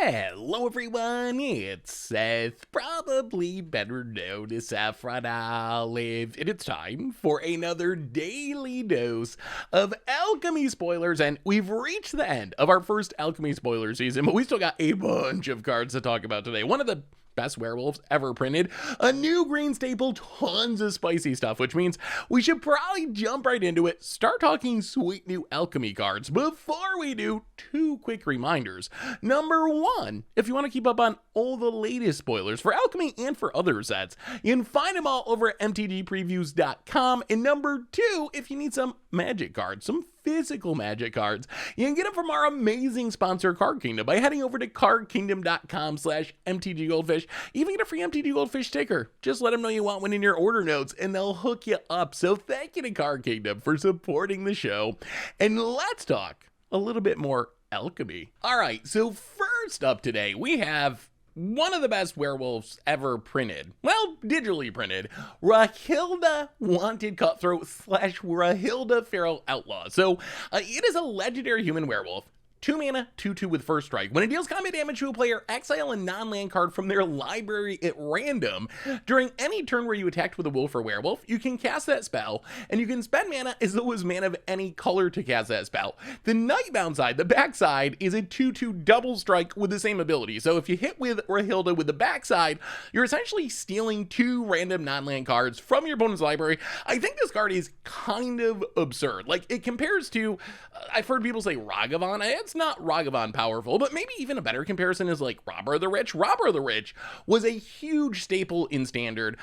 Hello everyone, it's Seth, probably better known as Saffron Olive, and it's time for another daily dose of Alchemy spoilers, and we've reached the end of our first Alchemy spoiler season, but we still got a bunch of cards to talk about today. One of the best werewolves ever printed, a new green staple, tons of spicy stuff, which means we should probably jump right into it, start talking sweet new alchemy cards. Before we do, two quick reminders. Number one, if you want to keep up on all the latest spoilers for alchemy and for other sets, you can find them all over at MTGPreviews.com. And number two, if you need some magic cards, some physical magic cards, you can get them from our amazing sponsor Card Kingdom by heading over to cardkingdom.com/MTGGoldfish. You even get a free MTG Goldfish sticker. Just let them know you want one in your order notes and they'll hook you up. So thank you to Card Kingdom for supporting the show. And let's talk a little bit more alchemy. All right, so first up today, we have one of the best werewolves ever printed. Well, digitally printed. Rahilda Wanted Cutthroat / Rahilda Feral Outlaw. So it is a legendary human werewolf. 2 mana, 2/2 with first strike. When it deals combat damage to a player, exile a non-land card from their library at random. During any turn where you attacked with a wolf or werewolf, you can cast that spell, and you can spend mana as though it was mana of any color to cast that spell. The Nightbound side, the backside, is a 2/2 double strike with the same ability. So if you hit with Rahilda with the backside, you're essentially stealing 2 random non-land cards from your opponent's library. I think this card is kind of absurd. Like, it compares to, I've heard people say Ragavan. It's not Ragavan powerful, but maybe even a better comparison is like Robber of the Rich. Robber of the Rich was a huge staple in Standard.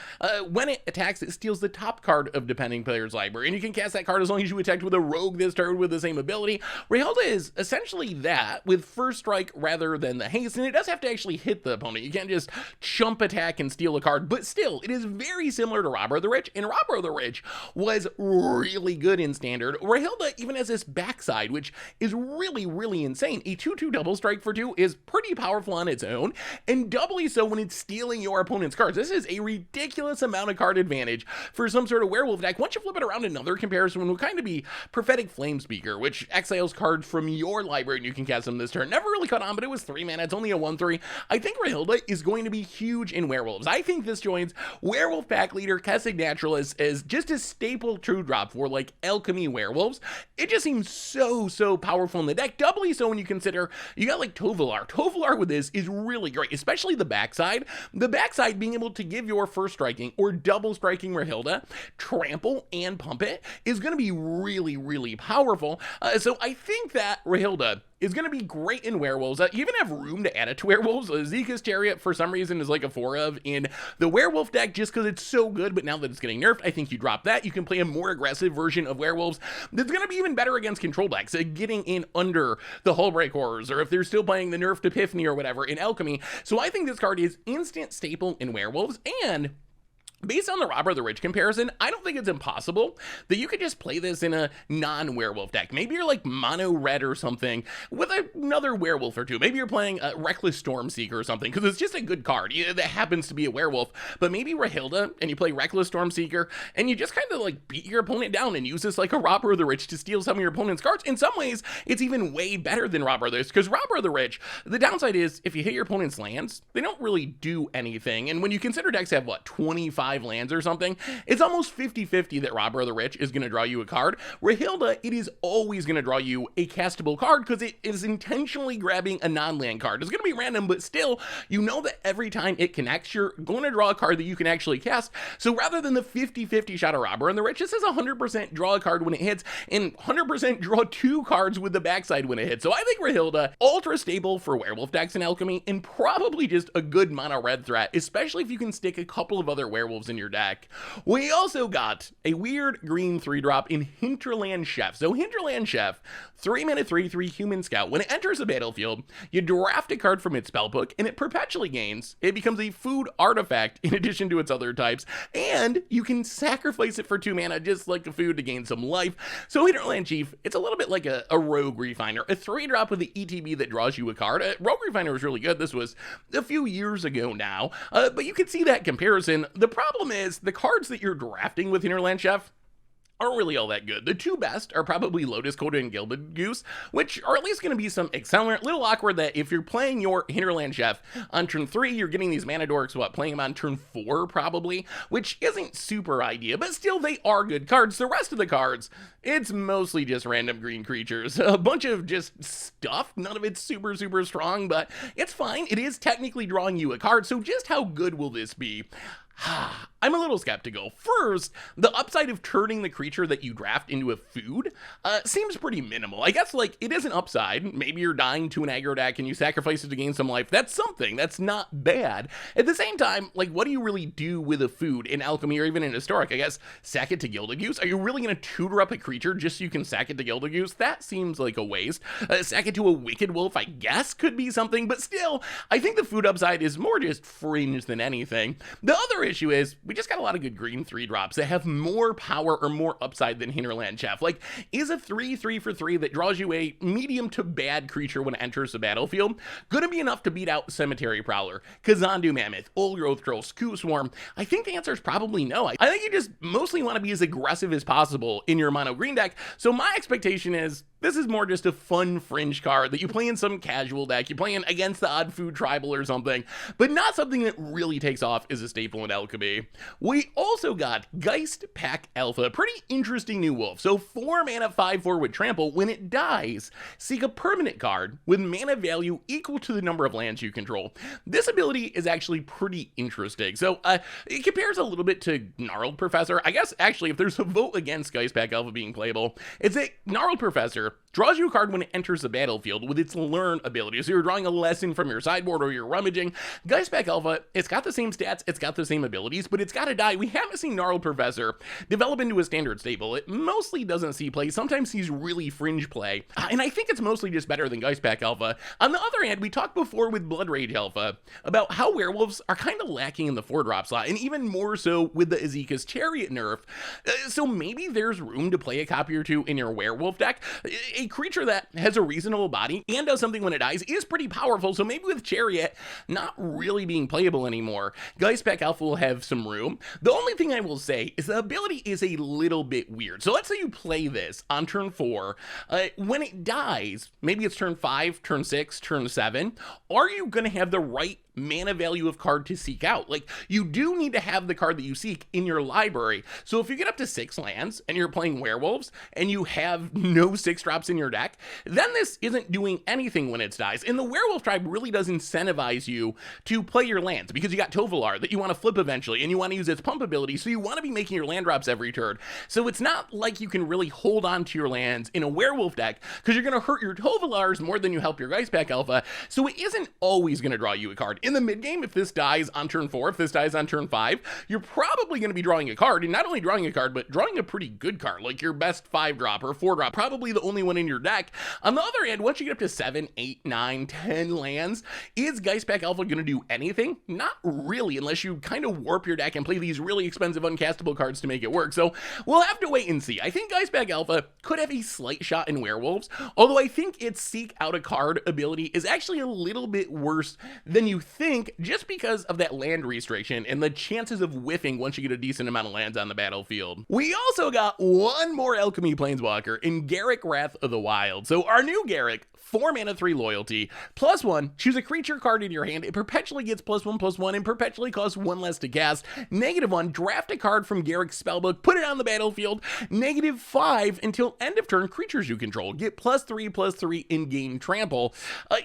When it attacks, it steals the top card of depending player's library, and you can cast that card as long as you attacked with a rogue this turn with the same ability. Rahilda is essentially that, with first strike rather than the haste, and it does have to actually hit the opponent. You can't just chump attack and steal a card, but still, it is very similar to Robber of the Rich, and Robber of the Rich was really good in Standard. Rahilda even has this backside, which is really insane. A 2/2 double strike for 2 is pretty powerful on its own, and doubly so when it's stealing your opponent's cards. This is a ridiculous amount of card advantage for some sort of werewolf deck. Once you flip it around, another comparison would kind of be Prophetic Flamespeaker, which exiles cards from your library and you can cast them this turn. Never really caught on, but it was 3 mana. It's only a 1/3. I think Rahilda is going to be huge in werewolves. I think this joins Werewolf Pack Leader Kessig Naturalist as just a staple true drop for like alchemy werewolves. It just seems so powerful in the deck. Doubly so when you consider you got like Tovolar. Tovolar with this is really great, especially the backside. The backside being able to give your first striking or double striking Rahilda trample and pump it is going to be really powerful. So I think that Rahilda is going to be great in werewolves. You even have room to add it to werewolves. Zika's Chariot, for some reason, is like a 4 of in the werewolf deck just because it's so good, but now that it's getting nerfed, I think you drop that. You can play a more aggressive version of werewolves that's going to be even better against control decks, getting in under the Hullbreak Horrors, or if they're still playing the nerfed Epiphany or whatever in Alchemy. So I think this card is instant staple in werewolves, and based on the Robber of the Rich comparison, I don't think it's impossible that you could just play this in a non-werewolf deck. Maybe you're like mono red or something with another werewolf or two. Maybe you're playing a Reckless Stormseeker or something, because it's just a good card that happens to be a werewolf. But maybe Rahilda, and you play Reckless Stormseeker, and you just kind of like beat your opponent down and use this like a Robber of the Rich to steal some of your opponent's cards. In some ways, it's even way better than Robber of the Rich, because Robber of the Rich, the downside is if you hit your opponent's lands, they don't really do anything. And when you consider decks have, what, 25 lands or something, it's almost 50-50 that Robber of the Rich is going to draw you a card. Rahilda, it is always going to draw you a castable card because it is intentionally grabbing a non-land card. It's going to be random, but still, you know that every time it connects, you're going to draw a card that you can actually cast. So rather than the 50-50 shot of Robber and the Rich, this is 100% draw a card when it hits and 100% draw 2 cards with the backside when it hits. So I think Rahilda, ultra stable for werewolf decks in Alchemy, and probably just a good mono red threat, especially if you can stick a couple of other werewolves in your deck. We also got a weird green 3-drop in Hinterland Chef. So Hinterland Chef, 3 mana 3/3 human scout. When it enters the battlefield, you draft a card from its spellbook and it perpetually gains. It becomes a food artifact in addition to its other types, and you can sacrifice it for 2 mana just like a food to gain some life. So Hinterland Chief, it's a little bit like a Rogue Refiner, a 3-drop with the ETB that draws you a card. Rogue Refiner was really good. This was a few years ago now, but you can see that comparison. The problem is the cards that you're drafting with Hinterland Chef aren't really all that good. The two best are probably Lotus Coda and Gilded Goose, which are at least going to be some accelerant. Little awkward that if you're playing your Hinterland Chef on turn 3, you're getting these mana dorks, playing them on turn 4 probably, which isn't super idea, but still they are good cards. The rest of the cards, it's mostly just random green creatures. A bunch of just stuff. None of it's super strong, but it's fine. It is technically drawing you a card, so just how good will this be? I'm a little skeptical. First, the upside of turning the creature that you draft into a food seems pretty minimal. I guess, like, it is an upside. Maybe you're dying to an aggro deck and you sacrifice it to gain some life. That's something. That's not bad. At the same time, like, what do you really do with a food in Alchemy or even in Historic? I guess, sack it to Gilded Goose? Are you really going to tutor up a creature just so you can sack it to Gilded Goose? That seems like a waste. Sack it to a Wicked Wolf, I guess, could be something, but still, I think the food upside is more just fringe than anything. The other issue is, we just got a lot of good green 3-drops that have more power or more upside than Hinterland Chef. Like, is a 3/3 for 3 that draws you a medium to bad creature when it enters the battlefield gonna be enough to beat out Cemetery Prowler, Kazandu Mammoth, Old Growth Troll, Scoo Swarm? I think the answer is probably no. I think you just mostly want to be as aggressive as possible in your mono green deck, so my expectation is this is more just a fun fringe card that you play in some casual deck, you play in against the odd food tribal or something, but not something that really takes off as a staple in Alchemy. We also got Geist Pack Alpha, a pretty interesting new wolf. So 4 mana 5/4 with trample. When it dies, seek a permanent card with mana value equal to the number of lands you control. This ability is actually pretty interesting. So it compares a little bit to Gnarled Professor. I guess actually if there's a vote against Geist Pack Alpha being playable, it's that Gnarled Professor draws you a card when it enters the battlefield with its learn ability. So you're drawing a lesson from your sideboard or you're rummaging. Geist Pack Alpha, it's got the same stats, it's got the same abilities, but it's got to die. We haven't seen Gnarled Professor develop into a standard staple. It mostly doesn't see play. Sometimes sees really fringe play. And I think it's mostly just better than Geist Pack Alpha. On the other hand, we talked before with Blood Rage Alpha about how werewolves are kind of lacking in the 4-drop slot, and even more so with the Azeka's Chariot nerf. So maybe there's room to play a copy or two in your werewolf deck. A creature that has a reasonable body and does something when it dies is pretty powerful, so maybe with Chariot not really being playable anymore, Geist Pack Alpha will have some room. The only thing I will say is the ability is a little bit weird. So let's say you play this on turn 4. When it dies, maybe it's turn 5, turn 6, turn 7, are you going to have the right mana value of card to seek out? Like, you do need to have the card that you seek in your library. So if you get up to 6 lands and you're playing werewolves and you have no 6-drops in your deck, then this isn't doing anything when it dies. And the werewolf tribe really does incentivize you to play your lands because you got Tovolar that you want to flip eventually and you want to use its pump ability, so you want to be making your land drops every turn. So it's not like you can really hold on to your lands in a werewolf deck because you're going to hurt your Tovolars more than you help your Geist Pack Alpha. So it isn't always going to draw you a card. In the mid game, if this dies on turn 4, if this dies on turn 5, you're probably going to be drawing a card, and not only drawing a card, but drawing a pretty good card, like your best 5-drop or 4-drop, probably the only one in your deck. On the other hand, once you get up to 7, 8, 9, 10 lands, is Geist Pack Alpha going to do anything? Not really, unless you kind of warp your deck and play these really expensive uncastable cards to make it work. So we'll have to wait and see. I think Geist Pack Alpha could have a slight shot in werewolves, although I think its seek out a card ability is actually a little bit worse than you think, just because of that land restriction and the chances of whiffing once you get a decent amount of lands on the battlefield. We also got one more Alchemy Planeswalker in Garrick, Wrath of the Wild. So our new Garrick, 4 mana 3 loyalty, +1, choose a creature card in your hand, it perpetually gets +1/+1 and perpetually costs 1 less to cast. -1, draft a card from Garrick's spellbook, put it on the battlefield. -5, until end of turn, creatures you control get +3/+3 in game trample.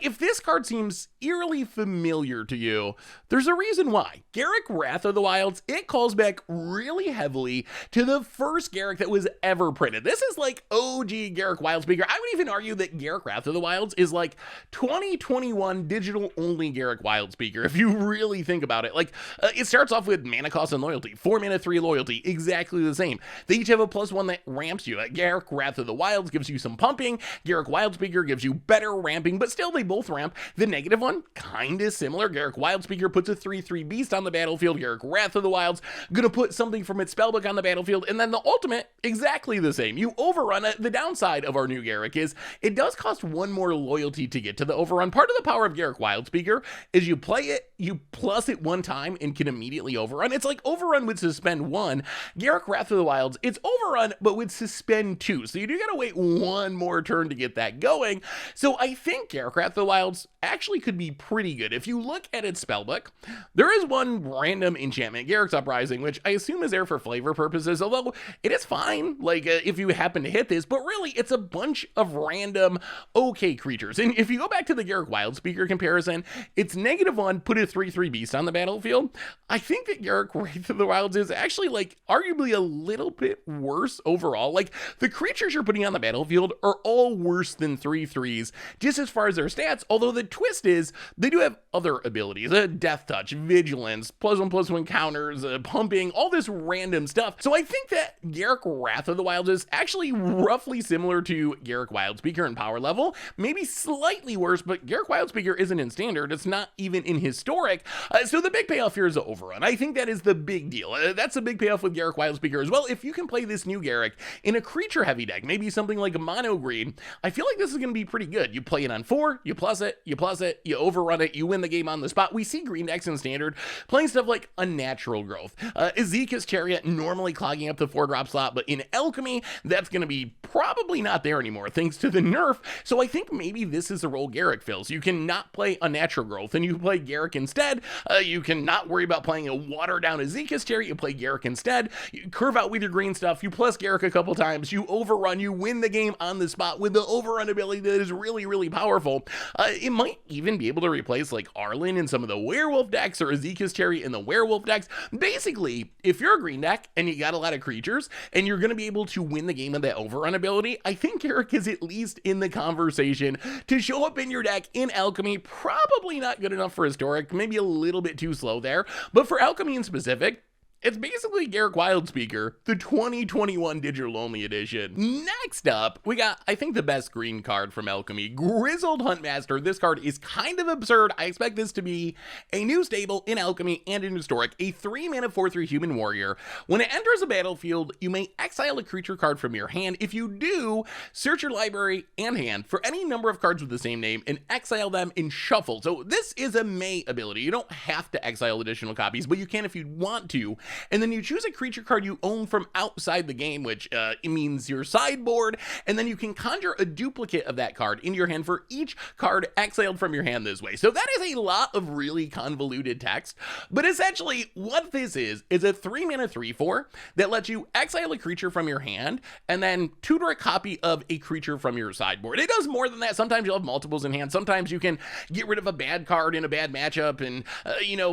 If this card seems eerily familiar to you, there's a reason why. Garrick Wrath of the Wilds, it calls back really heavily to the first Garrick that was ever printed. This is like OG Garrick Wildspeaker. I would even argue that Garrick Wrath of the Wilds is like 2021 digital only Garrick Wildspeaker, if you really think about it. Like, it starts off with mana cost and loyalty, 4 mana 3 loyalty, exactly the same. They each have a +1 that ramps you. Garrick Wrath of the Wilds gives you some pumping, Garrick Wildspeaker gives you better ramping, but still they both ramp. The -1, kind of similar. Wrangler. Garrick Wildspeaker puts a 3/3 beast on the battlefield. Garrick Wrath of the Wilds gonna put something from its spellbook on the battlefield, and then the ultimate, exactly the same. You overrun it. The downside of our new Garrick is it does cost one more loyalty to get to the overrun. Part of the power of Garrick Wildspeaker is you play it, you plus it one time and can immediately overrun. It's like overrun with suspend 1. Garrick Wrath of the Wilds, it's overrun but with suspend 2. So you do gotta wait one more turn to get that going. So I think Garrick Wrath of the Wilds actually could be pretty good. If you look at its spellbook, there is one random enchantment, Garrick's Uprising, which I assume is there for flavor purposes, although it is fine, like if you happen to hit this, but really it's a bunch of random okay creatures. And if you go back to the Garrick Wildspeaker comparison, it's -1, put a 3/3 beast on the battlefield. I think that Garrick Wrath of the Wilds is actually like arguably a little bit worse overall. Like the creatures you're putting on the battlefield are all worse than 3/3s just as far as their stats, although the twist is they do have other abilities, Death Touch, Vigilance, +1/+1 counters, pumping, all this random stuff. So I think that Garrick Wrath of the Wilds is actually roughly similar to Garrick Wildspeaker in power level, maybe slightly worse, but Garrick Wildspeaker isn't in standard, it's not even in historic, so the big payoff here is the overrun. I think that is the big deal. That's a big payoff with Garrick Wildspeaker as well. If you can play this new Garrick in a creature heavy deck, maybe something like a mono green, I feel like this is going to be pretty good. You play it on 4, you plus it, you overrun it, you win the game on the spot. We see green decks in standard playing stuff like Unnatural Growth, Ezekiel's Chariot normally clogging up the 4-drop slot, but in Alchemy, that's going to be probably not there anymore thanks to the nerf. So I think maybe this is the role Garrick fills. You can not play Unnatural Growth and you play Garrick instead. You can not worry about playing a watered down Ezekiel's Chariot, you play Garrick instead. You curve out with your green stuff, you plus Garrick a couple times, you overrun, you win the game on the spot with the overrun ability that is really, really powerful. It might even be able to replace like Arlen in some of the Werewolf decks or Ezekiel's Chariot in the Werewolf decks. Basically, if you're a green deck and you got a lot of creatures and you're going to be able to win the game with that overrun ability, I think Garrick is at least in the conversation to show up in your deck in Alchemy. Probably not good enough for historic, maybe a little bit too slow there, but for Alchemy in specific, it's basically Garrick Wildspeaker, the 2021 Digital Only Edition. Next up, we got, I think, the best green card from Alchemy, Grizzled Huntmaster. This card is kind of absurd. I expect this to be a new stable in Alchemy and in Historic, a 3-mana 4/3 human warrior. When it enters a battlefield, you may exile a creature card from your hand. If you do, search your library and hand for any number of cards with the same name and exile them in shuffle. So this is a may ability. You don't have to exile additional copies, but you can if you want to. And then you choose a creature card you own from outside the game, which it means your sideboard, and then you can conjure a duplicate of that card into your hand for each card exiled from your hand this way. So that is a lot of really convoluted text, but essentially what this is a 3-mana 3/4 that lets you exile a creature from your hand and then tutor a copy of a creature from your sideboard. It does more than that. Sometimes you'll have multiples in hand. Sometimes you can get rid of a bad card in a bad matchup and,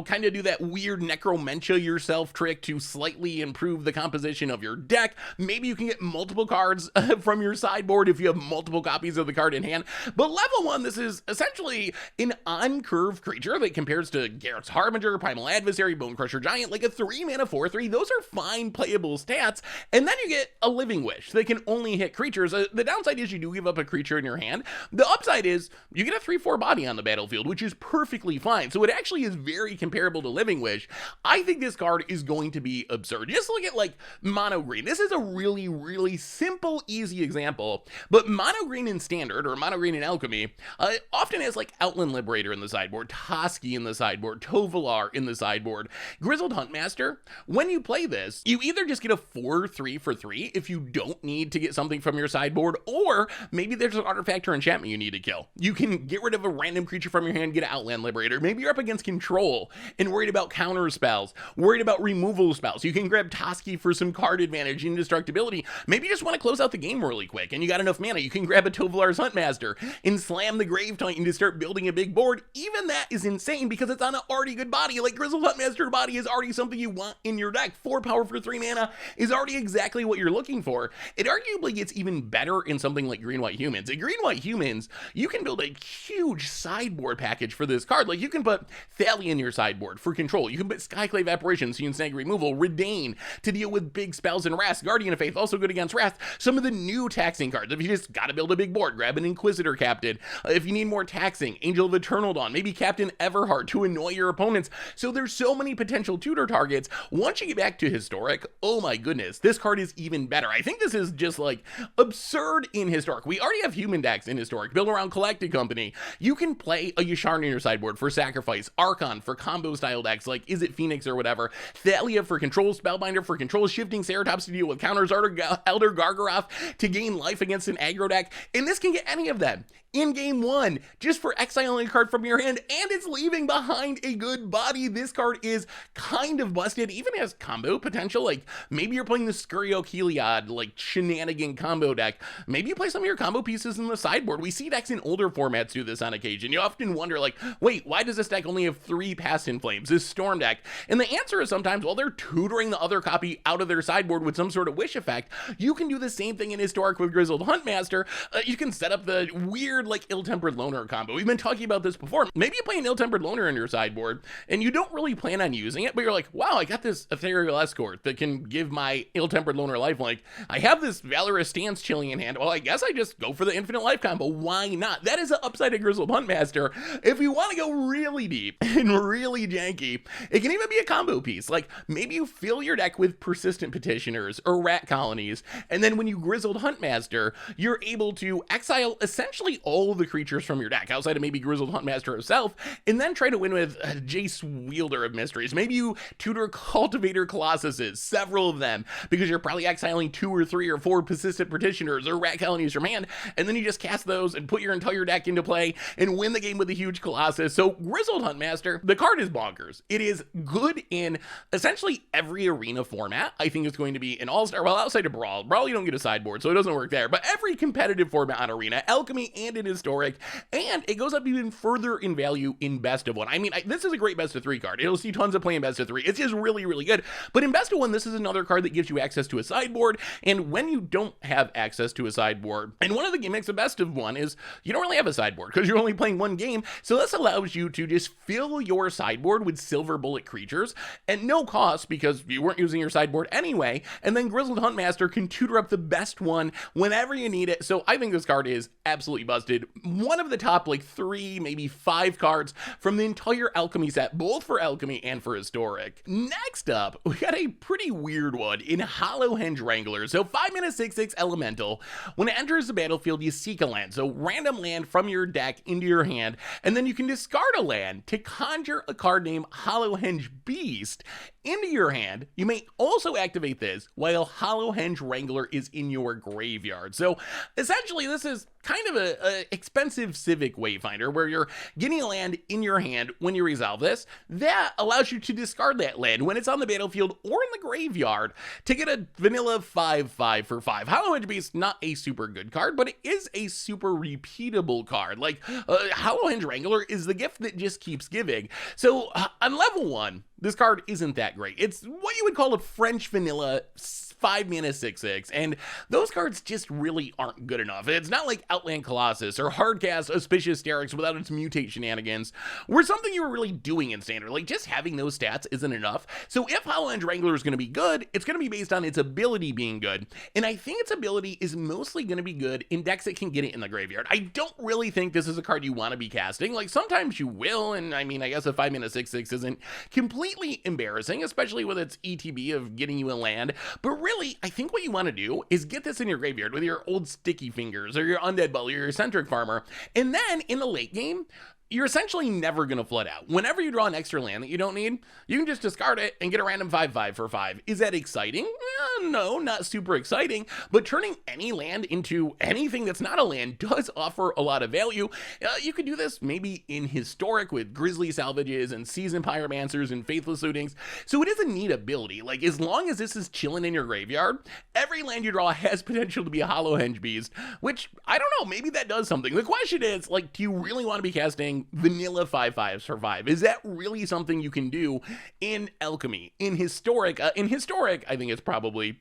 kind of do that weird Necromentia yourself trick to slightly improve the composition of your deck. Maybe you can get multiple cards from your sideboard if you have multiple copies of the card in hand. But level 1, this is essentially an on-curve creature that compares to Garrett's Harbinger, Primal Adversary, Bonecrusher Giant, like a 3-mana 4/3. Those are fine playable stats. And then you get a Living Wish that can only hit creatures. The downside is you do give up a creature in your hand. The upside is you get a 3/4 body on the battlefield, which is perfectly fine. So it actually is very comparable to Living Wish. I think this card is going to be absurd. Just look at like mono green. This is a really, really simple, easy example, but mono green in standard or mono green in Alchemy often has like Outland Liberator in the sideboard, Toski in the sideboard, Tovolar in the sideboard. Grizzled Huntmaster, when you play this, you either just get a 4/3 for 3 if you don't need to get something from your sideboard, or maybe there's an artifact or enchantment you need to kill. You can get rid of a random creature from your hand, get an Outland Liberator. Maybe you're up against control and worried about counter spells, worried about removal spells. You can grab Toski for some card advantage and indestructibility. Maybe you just want to close out the game really quick and you got enough mana. You can grab a Tovolar's Huntmaster and slam the Grave Titan to start building a big board. Even that is insane because it's on an already good body. Like Grizzled Huntmaster body is already something you want in your deck. 4 power for 3 mana is already exactly what you're looking for. It arguably gets even better in something like Green-White Humans. In Green-White Humans, you can build a huge sideboard package for this card. Like you can put Thalia in your sideboard for control. You can put Skyclave Apparition so you can snag flag removal, Redain to deal with big spells and Wrath, Guardian of Faith, also good against Wrath. Some of the new taxing cards, if you just gotta build a big board, grab an Inquisitor Captain. If you need more taxing, Angel of Eternal Dawn, maybe Captain Everheart to annoy your opponents. So there's so many potential tutor targets. Once you get back to Historic, oh my goodness, this card is even better. I think this is just like absurd in Historic. We already have human decks in Historic, built around Collected Company. You can play a Yasharn in your sideboard for Sacrifice, Archon for combo style decks like Is It Phoenix or whatever, Thalia for control, Spellbinder for control, Shifting Ceratops to deal with counters, Elder Gargaroth to gain life against an aggro deck, and this can get any of them in game one, just for exiling a card from your hand, and it's leaving behind a good body. This card is kind of busted, even has combo potential. Like, maybe you're playing the Scurio Heliod, like, shenanigan combo deck. Maybe you play some of your combo pieces in the sideboard. We see decks in older formats do this on occasion. You often wonder, like, wait, why does this deck only have 3 Past in Flames, this Storm deck? And the answer is sometimes, while they're tutoring the other copy out of their sideboard with some sort of wish effect, you can do the same thing in Historic with Grizzled Huntmaster. You can set up the weird, like, Ill-Tempered Loner combo. We've been talking about this before. Maybe you play an Ill-Tempered Loner in your sideboard, and you don't really plan on using it, but you're like, wow, I got this Ethereal Escort that can give my Ill-Tempered Loner lifelink. I have this Valorous Stance chilling in hand. Well, I guess I just go for the Infinite Life combo. Why not? That is the upside of Grizzled Huntmaster. If you want to go really deep and really janky, it can even be a combo piece. Like, maybe you fill your deck with Persistent Petitioners or Rat Colonies, and then when you Grizzled Huntmaster, you're able to exile essentially all the creatures from your deck, outside of maybe Grizzled Huntmaster herself, and then try to win with Jace Wielder of Mysteries. Maybe you tutor Cultivator Colossuses, several of them, because you're probably exiling 2 or 3 or 4 Persistent Petitioners or Rat Colonies from hand, and then you just cast those and put your entire deck into play and win the game with a huge Colossus. So Grizzled Huntmaster, the card is bonkers. It is good in essentially every arena format. I think it's going to be an all-star, well, outside of Brawl. Brawl, you don't get a sideboard, so it doesn't work there, but every competitive format on Arena, Alchemy, and in Historic, and it goes up even further in value in Best of 1. I mean, this is a great Best of 3 card. It'll see tons of play in Best of 3. It's just really, really good. But in Best of 1, this is another card that gives you access to a sideboard, and when you don't have access to a sideboard, and one of the gimmicks of Best of 1 is you don't really have a sideboard because you're only playing one game, so this allows you to just fill your sideboard with Silver Bullet creatures at no cost because you weren't using your sideboard anyway, and then Grizzled Huntmaster can tutor up the best one whenever you need it. So I think this card is absolutely busted. One of the top like 3, maybe 5 cards from the entire Alchemy set, both for Alchemy and for Historic. Next up, we got a pretty weird one in Hollow Hinge Wrangler. So 5-mana 6/6 elemental. When it enters the battlefield, you seek a land. So random land from your deck into your hand, and then you can discard a land to conjure a card named Hollow Hinge Beast into your hand. You may also activate this while Hollow Hinge Wrangler is in your graveyard. So essentially, this is kind of a expensive Civic Wayfinder where you're getting a land in your hand when you resolve this. That allows you to discard that land when it's on the battlefield or in the graveyard to get a vanilla 5/5 for 5. Hollow Hinge Beast, not a super good card, but it is a super repeatable card. Like, Hollow Hinge Wrangler is the gift that just keeps giving. So on level 1, this card isn't that great. It's what you would call a French vanilla 5-mana 6/6, and those cards just really aren't good enough. It's not like Outland Colossus or Hardcast Auspicious Derricks without its mutate shenanigans, where something you were really doing in Standard. Like, just having those stats isn't enough. So if Hollow Hinge Wrangler is going to be good, it's going to be based on its ability being good, and I think its ability is mostly going to be good in decks that can get it in the graveyard. I don't really think this is a card you want to be casting. Like, sometimes you will, and I mean, I guess a 5-mana 6/6 isn't completely embarrassing, especially with its ETB of getting you a land, but really, I think what you want to do is get this in your graveyard with your old Sticky Fingers or your Undead Butler or your Eccentric Farmer, and then in the late game, you're essentially never going to flood out. Whenever you draw an extra land that you don't need, you can just discard it and get a random 5/5 for 5. Is that exciting? No, not super exciting, but turning any land into anything that's not a land does offer a lot of value. You could do this maybe in Historic with Grizzly Salvages and Seasoned Pyromancers and Faithless Lootings, so it is a neat ability. Like, as long as this is chilling in your graveyard, every land you draw has potential to be a Hollow Hinge Beast, which, I don't know, maybe that does something. The question is, like, do you really want to be casting vanilla 5/5s for 5? Is that really something you can do in Alchemy? In Historic, I think it's probably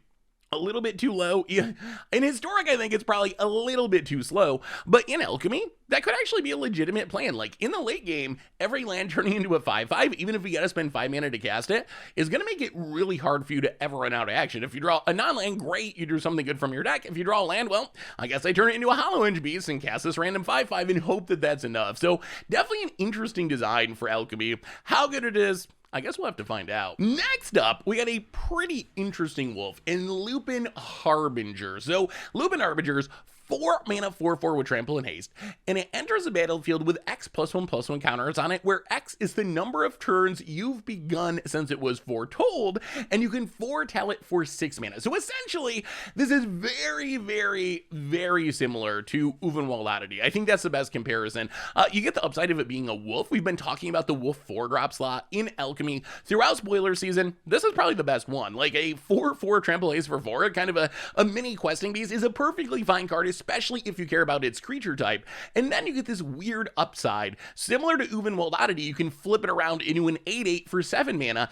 a little bit too low. In Historic, I think it's probably a little bit too slow, but in Alchemy, that could actually be a legitimate plan. Like, in the late game, every land turning into a 5/5, even if you gotta spend 5 mana to cast it, is gonna make it really hard for you to ever run out of action. If you draw a non-land, great, you do something good from your deck. If you draw a land, well, I guess I turn it into a Hollow Hinge Beast and cast this random 5/5 and hope that that's enough. So, definitely an interesting design for Alchemy. How good it is, I guess we'll have to find out. Next up, we got a pretty interesting wolf in Lupine Harbingers. So, Lupine Harbingers, 4 mana, 4/4 with trample and haste, and it enters the battlefield with X +1/+1 counters on it, where X is the number of turns you've begun since it was foretold, and you can foretell it for 6 mana. So essentially, this is very, very, very similar to Untitled Chapter. I think that's the best comparison. You get the upside of it being a wolf. We've been talking about the wolf 4-drop slot in Alchemy throughout spoiler season. This is probably the best one. Like a 4/4 trample haste for 4, kind of a mini questing beast, is a perfectly fine card, especially if you care about its creature type. And then you get this weird upside. Similar to Untitled Chapter, you can flip it around into an 8/8 for 7 mana.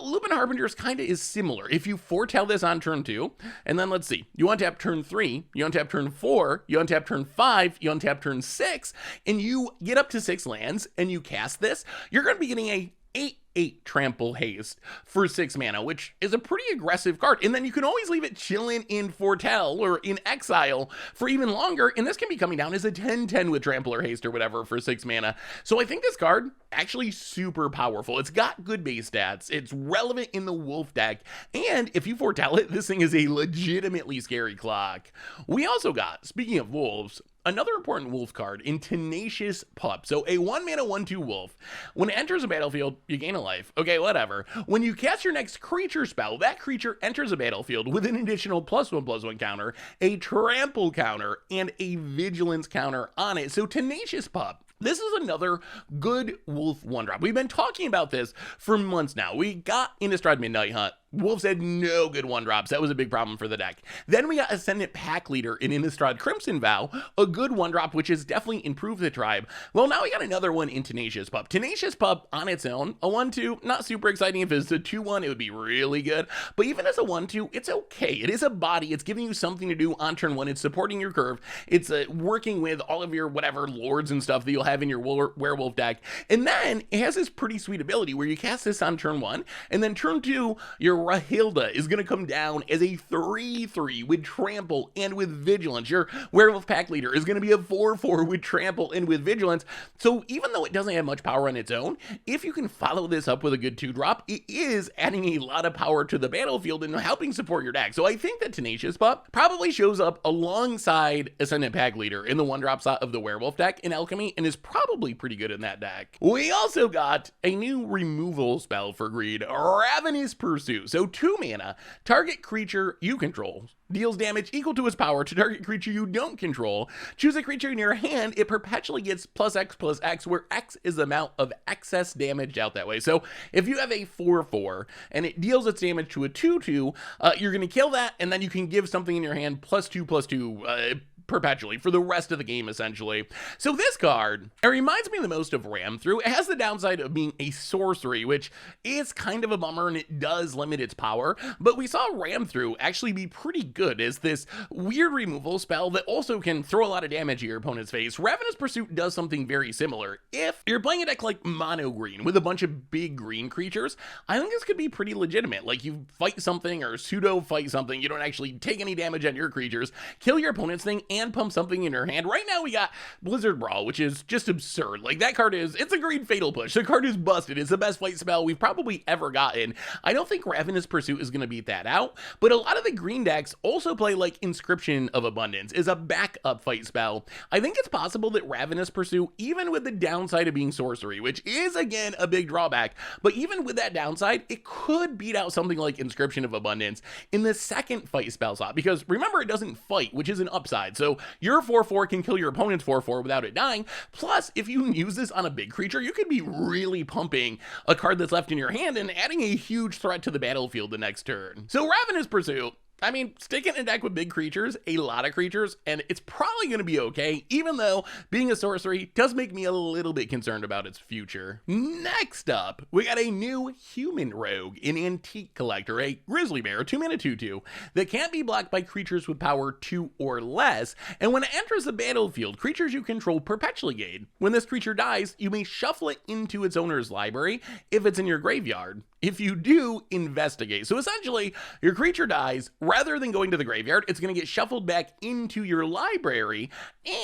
Lupine Harbingers kind of is similar. If you foretell this on turn 2, and then let's see, you untap turn 3, you untap turn 4, you untap turn 5, you untap turn 6, and you get up to 6 lands, and you cast this, you're going to be getting a 8/8 trample haste for 6 mana, which is a pretty aggressive card. And then you can always leave it chilling in foretell or in exile for even longer, and this can be coming down as a 10/10 with trample or haste or whatever for 6 mana. So I think this card actually super powerful. It's got good base stats, it's relevant in the wolf deck, and if you foretell it, this thing is a legitimately scary clock. We also got, speaking of wolves, another important wolf card in Tenacious Pup. So a 1 mana 1/2 wolf. When it enters a battlefield, you gain a life. Okay, whatever. When you cast your next creature spell, that creature enters a battlefield with an additional +1/+1 counter, a trample counter, and a vigilance counter on it. So Tenacious Pup, this is another good wolf 1-drop. We've been talking about this for months now. We got Innistrad Midnight Hunt. Wolves had no good 1-drops. That was a big problem for the deck. Then we got Ascendant Pack Leader in Innistrad Crimson Vow, a good 1-drop, which has definitely improved the tribe. Well, now we got another one in Tenacious Pup. Tenacious Pup on its own, a 1/2, not super exciting. If it's a 2/1, it would be really good. But even as a 1/2, it's okay. It is a body. It's giving you something to do on turn 1. It's supporting your curve. It's working with all of your whatever lords and stuff that you'll have in your werewolf deck. And then it has this pretty sweet ability where you cast this on turn 1, and then turn 2, your Rahilda is going to come down as a 3/3 with trample and with vigilance. Your werewolf pack leader is going to be a 4/4 with trample and with vigilance. So even though it doesn't have much power on its own, if you can follow this up with a good 2-drop, it is adding a lot of power to the battlefield and helping support your deck. So I think that Tenacious Pup probably shows up alongside Ascendant Pack Leader in the 1-drop slot of the werewolf deck in Alchemy, and is probably pretty good in that deck. We also got a new removal spell for greed, Ravenous Pursuit. So 2 mana, target creature you control deals damage equal to its power to target creature you don't control. Choose a creature in your hand, it perpetually gets +X/+X, where X is the amount of excess damage out that way. So if you have a 4/4 and it deals its damage to a 2/2, you're going to kill that, and then you can give something in your hand +2/+2 perpetually for the rest of the game, essentially. So this card, it reminds me the most of Ram Through. It has the downside of being a sorcery, which is kind of a bummer, and it does limit its power, but we saw Ram Through actually be pretty good as this weird removal spell that also can throw a lot of damage at your opponent's face. Ravenous Pursuit does something very similar. If you're playing a deck like mono green with a bunch of big green creatures, I think this could be pretty legitimate. Like, you fight something or pseudo fight something, you don't actually take any damage on your creatures, kill your opponent's thing, and pump something in your hand. Right now we got Blizzard Brawl, which is just absurd. Like, that card it's a green Fatal Push. The card is busted. It's the best fight spell we've probably ever gotten. I don't think Ravenous Pursuit is going to beat that out, but a lot of the green decks also play like Inscription of Abundance is a backup fight spell. I think it's possible that Ravenous Pursuit, even with the downside of being sorcery, which is again a big drawback, but even with that downside, it could beat out something like Inscription of Abundance in the second fight spell slot, because remember, it doesn't fight, which is an upside. So your 4/4 can kill your opponent's 4/4 without it dying. Plus, if you use this on a big creature, you could be really pumping a card that's left in your hand and adding a huge threat to the battlefield the next turn. So Ravenous Pursuit, I mean, stick it in a deck with big creatures, a lot of creatures, and it's probably going to be okay, even though being a sorcery does make me a little bit concerned about its future. Next up, we got a new human rogue, an Antique Collector, a Grizzly Bear, 2-mana 2/2, that can't be blocked by creatures with power 2 or less, and when it enters the battlefield, creatures you control perpetually gain. When this creature dies, you may shuffle it into its owner's library if it's in your graveyard. If you do, investigate. So essentially, your creature dies, rather than going to the graveyard, it's going to get shuffled back into your library,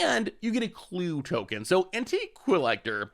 and you get a clue token. So Antique Collector,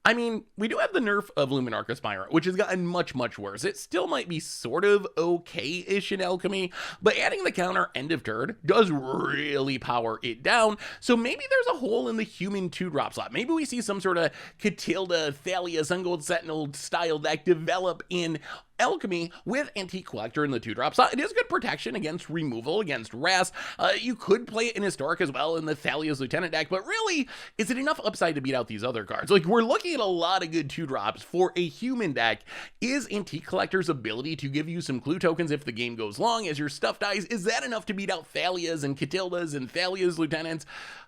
I mean, we do have the nerf of Luminarch Aspirant, which has gotten much, much worse. It still might be sort of okay-ish in Alchemy, but adding the counter end of turn does really power it down. So maybe there's a hole in the human 2-drop slot. Maybe we see some sort of Catilda, Thalia, Sungold Sentinel style deck develop in Alchemy with Antique Collector in the 2-drop slot. It is good protection against removal, against Wrath. You could play it in Historic as well in the Thalia's Lieutenant deck, but really, is it enough upside to beat out these other cards? Like, we're looking at a lot of good 2-drops for a human deck. Is Antique Collector's ability to give you some clue tokens if the game goes long as your stuff dies, is that enough to beat out Thalia's and Catilda's and Thalia's Lieutenants?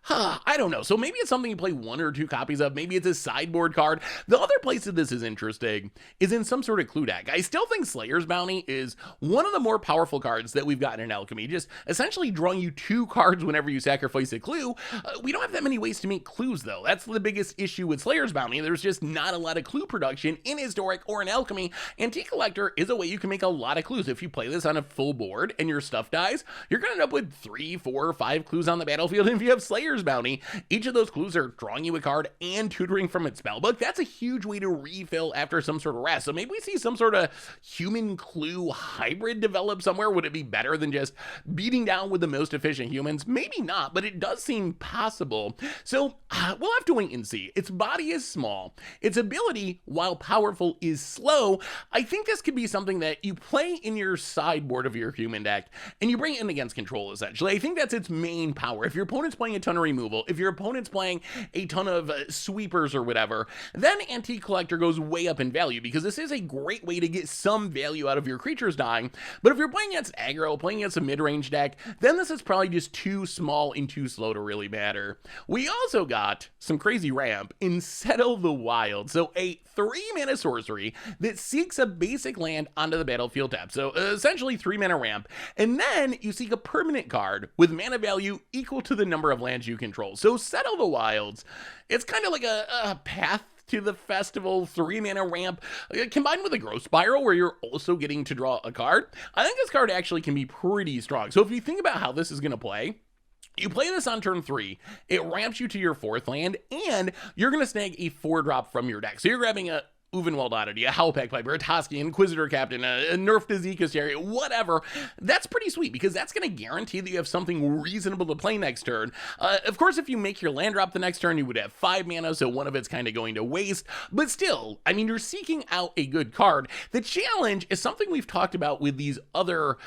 I don't know. So maybe it's something you play 1 or 2 copies of. Maybe it's a sideboard card. The other place that this is interesting is in some sort of clue deck. I still think Slayer's Bounty is one of the more powerful cards that we've gotten in Alchemy, just essentially drawing you 2 cards whenever you sacrifice a clue. We don't have that many ways to make clues, though. That's the biggest issue with Slayer's Bounty. There's just not a lot of clue production in Historic or in Alchemy. Antique Collector is a way you can make a lot of clues. If you play this on a full board and your stuff dies, you're going to end up with 3, 4, or 5 clues on the battlefield. And if you have Slayer's Bounty, each of those clues are drawing you a card and tutoring from its spellbook. That's a huge way to refill after some sort of rest. So maybe we see some sort of human clue hybrid develop somewhere. Would it be better than just beating down with the most efficient humans? Maybe not, but it does seem possible. So we'll have to wait and see. Its body is small. Its ability, while powerful, is slow. I think this could be something that you play in your sideboard of your human deck and you bring it in against control, essentially. I think that's its main power. If your opponent's playing a ton of removal, if your opponent's playing a ton of sweepers or whatever, then Antique Collector goes way up in value because this is a great way to get some value out of your creatures dying. But if you're playing against aggro, playing against a mid-range deck, then this is probably just too small and too slow to really matter. We also got some crazy ramp in Settle the Wild. So a 3-mana sorcery that seeks a basic land onto the battlefield tap. So essentially 3-mana ramp. And then you seek a permanent card with mana value equal to the number of lands you control. So Settle the Wilds, it's kind of like a path to the festival 3-mana ramp combined with a growth spiral where you're also getting to draw a card. I think this card actually can be pretty strong. So if you think about how this is going to play, you play this on turn 3, it ramps you to your 4th land, and you're going to snag a 4-drop from your deck. So you're grabbing a Uvenwald Oddity, a Howlpack Piper, a Toski, Inquisitor Captain, a Nerf Dazika Chariot, whatever. That's pretty sweet because that's going to guarantee that you have something reasonable to play next turn. Of course, if you make your land drop the next turn, you would have 5 mana, so one of it's kind of going to waste. But still, I mean, you're seeking out a good card. The challenge is something we've talked about with these other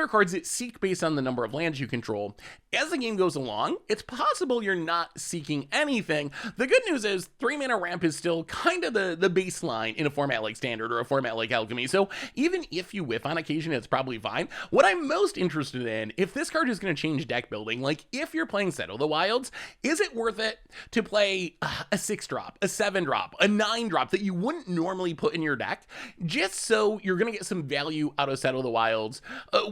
cards that seek based on the number of lands you control. As the game goes along, it's possible you're not seeking anything. The good news is 3-mana ramp is still kind of the baseline in a format like Standard or a format like Alchemy. So even if you whiff on occasion, it's probably fine. What I'm most interested in, if this card is going to change deck building, like if you're playing Settle the Wilds, is it worth it to play a 6-drop, a 7-drop, a 9-drop that you wouldn't normally put in your deck, just so you're going to get some value out of Settle the Wilds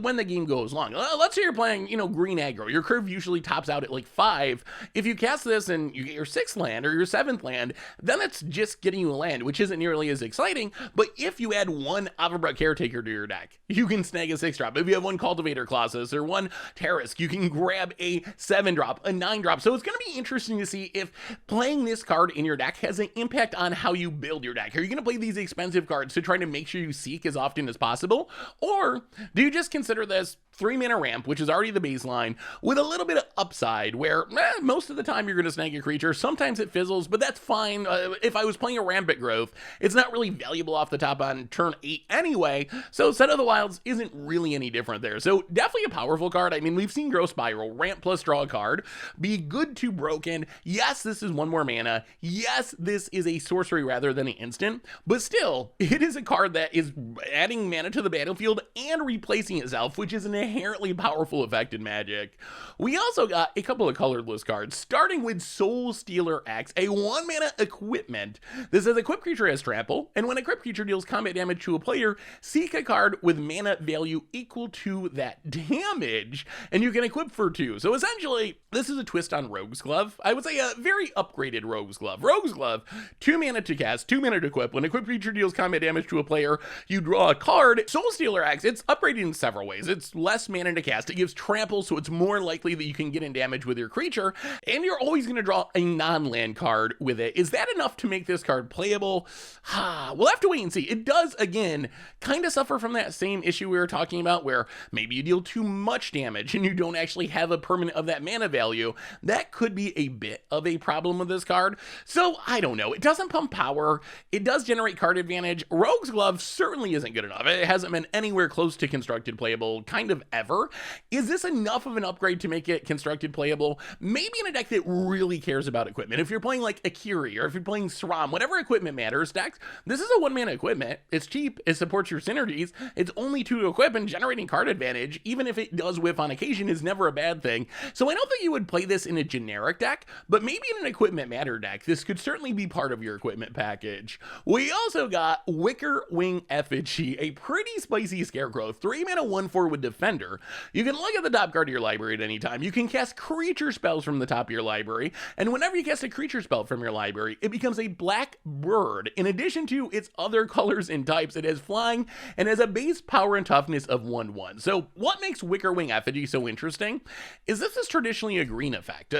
when the game goes long? Let's say you're playing, green aggro. Your curve usually tops out at like 5. If you cast this and you get your 6th land or your 7th land, then it's just getting you a land, which isn't nearly as exciting. But if you add 1 Avabra Caretaker to your deck, you can snag a 6-drop. If you have 1 Cultivator Colossus or 1 Tarisk, you can grab a 7-drop, a 9-drop. So it's going to be interesting to see if playing this card in your deck has an impact on how you build your deck. Are you going to play these expensive cards to try to make sure you seek as often as possible? Or do you just consider this 3-mana ramp, which is already the baseline, with a little bit of upside where most of the time you're going to snag a creature. Sometimes it fizzles, but that's fine. If I was playing a rampant growth, it's not really valuable off the top on turn 8 anyway, so Settle the Wilds isn't really any different there. So definitely a powerful card. I mean, we've seen Growth Spiral, ramp plus draw a card, be good to broken. Yes, this is 1 more mana. Yes, this is a sorcery rather than an instant, but still, it is a card that is adding mana to the battlefield and replacing itself, which is an inherently powerful effect in Magic. We also got a couple of colorless cards, starting with Soul Stealer X, a 1-mana equipment. This says equipped creature has trample, and when equipped creature deals combat damage to a player, seek a card with mana value equal to that damage, and you can equip for 2. So essentially, this is a twist on Rogue's Glove. I would say a very upgraded Rogue's Glove. Rogue's Glove, 2 mana to cast, 2 mana to equip. When equipped creature deals combat damage to a player, you draw a card. Soul Stealer X, it's upgraded in several ways. It's less mana to cast. It gives trample, so it's more likely that you can get in damage with your creature, and you're always going to draw a non-land card with it. Is that enough to make this card playable? We'll have to wait and see. It does, again, kind of suffer from that same issue we were talking about, where maybe you deal too much damage and you don't actually have a permanent of that mana value. That could be a bit of a problem with this card. So I don't know. It doesn't pump power. It does generate card advantage. Rogue's Glove certainly isn't good enough. It hasn't been anywhere close to constructed playable kind of ever. Is this enough of an upgrade to make it constructed playable? Maybe in a deck that really cares about equipment. If you're playing like Akiri, or if you're playing Sram, whatever equipment matters decks, this is a 1-mana equipment. It's cheap. It supports your synergies. It's only 2 to equip, and generating card advantage, even if it does whiff on occasion, is never a bad thing. So I don't think you would play this in a generic deck, but maybe in an equipment matter deck, this could certainly be part of your equipment package. We also got Wicker Wing Effigy, a pretty spicy scarecrow, 3 mana 1/4 with Defender. You can look at the top card of your library at any time. You can cast creature spells from the top of your library, and whenever you cast a creature spell from your library, it becomes a black bird. In addition to its other colors and types, it has flying and has a base power and toughness of 1/1. So what makes Wicker Wing Effigy so interesting is this is traditionally a green effect.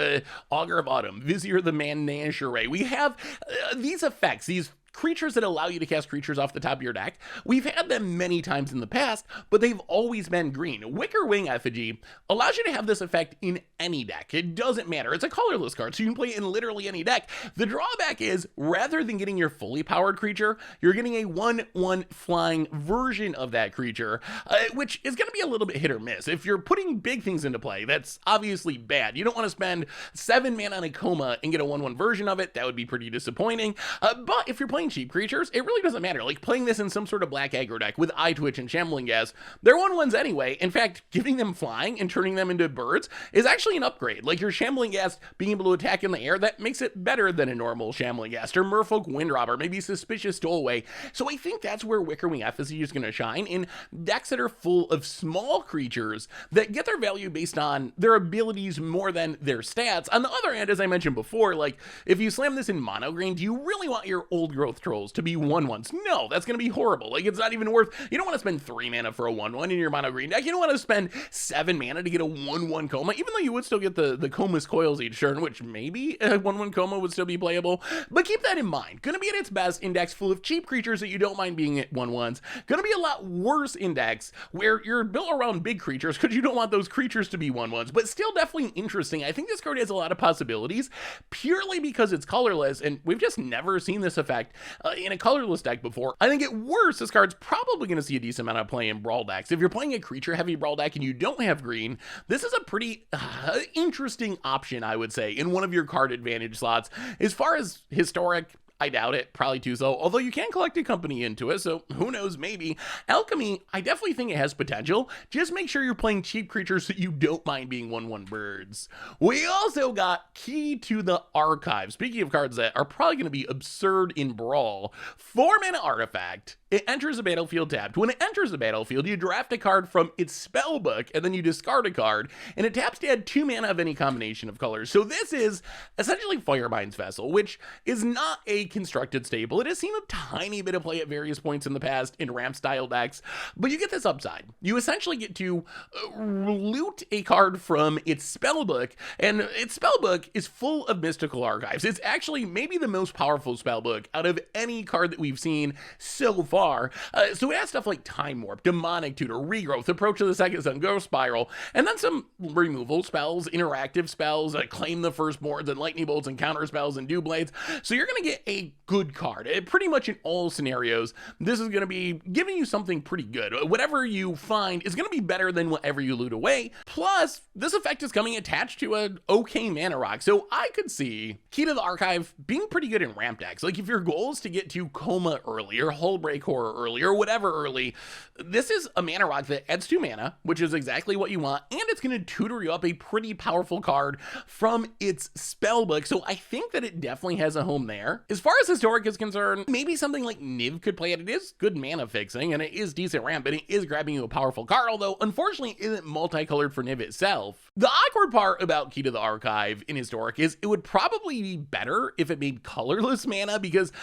Augur of Autumn, Vizier the Menagerie. We have these effects, these creatures that allow you to cast creatures off the top of your deck. We've had them many times in the past, but they've always been green. Wicker Wing Effigy allows you to have this effect in any deck. It doesn't matter. It's a colorless card, so you can play it in literally any deck. The drawback is, rather than getting your fully powered creature, you're getting a 1/1 flying version of that creature, which is going to be a little bit hit or miss. If you're putting big things into play, that's obviously bad. You don't want to spend 7 mana on a Coma and get a 1/1 version of it. That would be pretty disappointing. But if you're playing cheap creatures, it really doesn't matter. Like playing this in some sort of black aggro deck with Eye Twitch and Shambling Gas, they're 1/1s anyway. In fact, giving them flying and turning them into birds is actually an upgrade. Like your Shambling Gas being able to attack in the air, that makes it better than a normal Shambling Gas or Merfolk Windrobber, maybe Suspicious Stowaway. So I think that's where Wicker Wing Effigy is going to shine, in decks that are full of small creatures that get their value based on their abilities more than their stats. On the other hand, as I mentioned before, like if you slam this in mono green, do you really want your old growth trolls to be 1/1s? No, that's going to be horrible. Like it's not even worth, you don't want to spend 3 mana for a 1/1 in your mono green deck. You don't want to spend 7 mana to get a 1/1 Coma, even though you would still get the Coma's Coils each turn, which maybe a 1/1 Coma would still be playable. But keep that in mind. Going to be at its best in decks full of cheap creatures that you don't mind being at 1/1s. Going to be a lot worse in decks where you're built around big creatures because you don't want those creatures to be 1/1s, but still definitely interesting. I think this card has a lot of possibilities purely because it's colorless, and we've just never seen this effect in a colorless deck before. I think at worst, this card's probably going to see a decent amount of play in Brawl decks. If you're playing a creature-heavy Brawl deck and you don't have green, this is a pretty interesting option, I would say, in one of your card advantage slots. As far as historic, I doubt it, probably too so, although you can collect a company into it, so who knows, maybe. Alchemy, I definitely think it has potential. Just make sure you're playing cheap creatures so you don't mind being 1/1 birds. We also got Key to the Archive. Speaking of cards that are probably going to be absurd in Brawl, 4 mana artifact. It enters the battlefield tapped. When it enters the battlefield, you draft a card from its spellbook, and then you discard a card, and it taps to add 2 mana of any combination of colors. So this is essentially Firemind's Vessel, which is not a constructed staple. It has seen a tiny bit of play at various points in the past in ramp-style decks, but you get this upside. You essentially get to loot a card from its spellbook, and its spellbook is full of mystical archives. It's actually maybe the most powerful spellbook out of any card that we've seen so far. So it has stuff like Time Warp, Demonic Tutor, Regrowth, Approach of the Second Sun, Ghost Spiral, and then some removal spells, interactive spells, Claim the Firstborns, and Lightning Bolts, and counter spells, and Dew Blades. So you're going to get a good card. Pretty much in all scenarios, this is going to be giving you something pretty good. Whatever you find is going to be better than whatever you loot away. Plus, this effect is coming attached to an okay mana rock, so I could see Keita the Archive being pretty good in ramp decks. Like, if your goal is to get to Coma early, or Hullbreak Horror early, or whatever early, this is a mana rock that adds 2 mana, which is exactly what you want, and it's going to tutor you up a pretty powerful card from its spellbook, so I think that it definitely has a home there. As far as Historic is concerned, maybe something like Niv could play it. It is good mana fixing, and it is decent ramp, and it is grabbing you a powerful card, although unfortunately it isn't multicolored for Niv itself. The awkward part about Keita the Archive in Historic is it would probably be better if it made colorless mana, because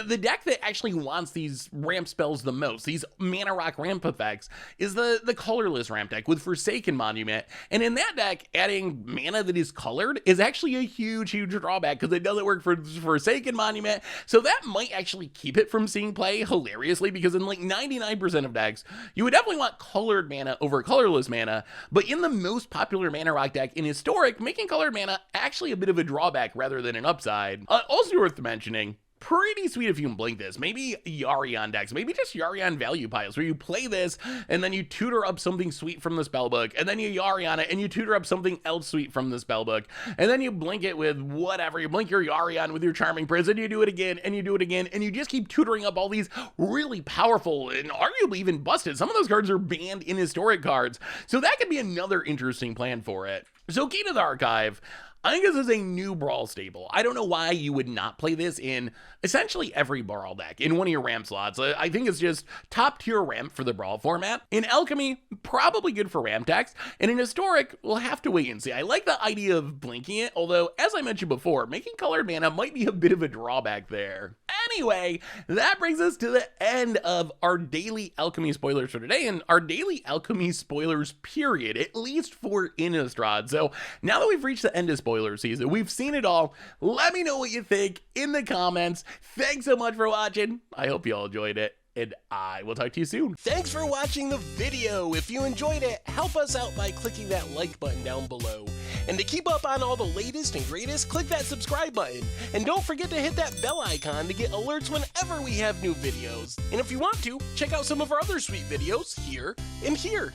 the deck that actually wants these ramp spells the most, these mana rock ramp effects, is the colorless ramp deck with Forsaken Monument, and in that deck, adding mana that is colored is actually a huge drawback, because it doesn't work for Forsaken Monument, so that might actually keep it from seeing play hilariously, because in like 99% of decks, you would definitely want colored mana over colorless mana, but in the most popular mana rock deck in Historic, making colored mana actually a bit of a drawback rather than an upside. Also worth mentioning, pretty sweet if you can blink this. Maybe Yarion decks, maybe just Yarion value piles, where you play this and then you tutor up something sweet from the spellbook, and then you Yarion it and you tutor up something else sweet from the spellbook, and then you blink it with whatever. You blink your Yarion with your Charming Prince, and you do it again, and you do it again, and you just keep tutoring up all these really powerful and arguably even busted. Some of those cards are banned in Historic cards, so that could be another interesting plan for it. So Keita the Archive, I think this is a new Brawl staple. I don't know why you would not play this in essentially every Brawl deck in one of your ramp slots. I think it's just top tier ramp for the Brawl format. In Alchemy, probably good for ramp decks. And in Historic, we'll have to wait and see. I like the idea of blinking it, although, as I mentioned before, making colored mana might be a bit of a drawback there. Anyway, that brings us to the end of our daily Alchemy spoilers for today, and our daily Alchemy spoilers period, at least for Innistrad. So now that we've reached the end of spoiler season, we've seen it all. Let me know what you think in the comments. Thanks so much for watching. I hope you all enjoyed it, and I will talk to you soon. Thanks for watching the video. If you enjoyed it, help us out by clicking that like button down below. And to keep up on all the latest and greatest, click that subscribe button. And don't forget to hit that bell icon to get alerts whenever we have new videos. And if you want to, check out some of our other sweet videos here and here.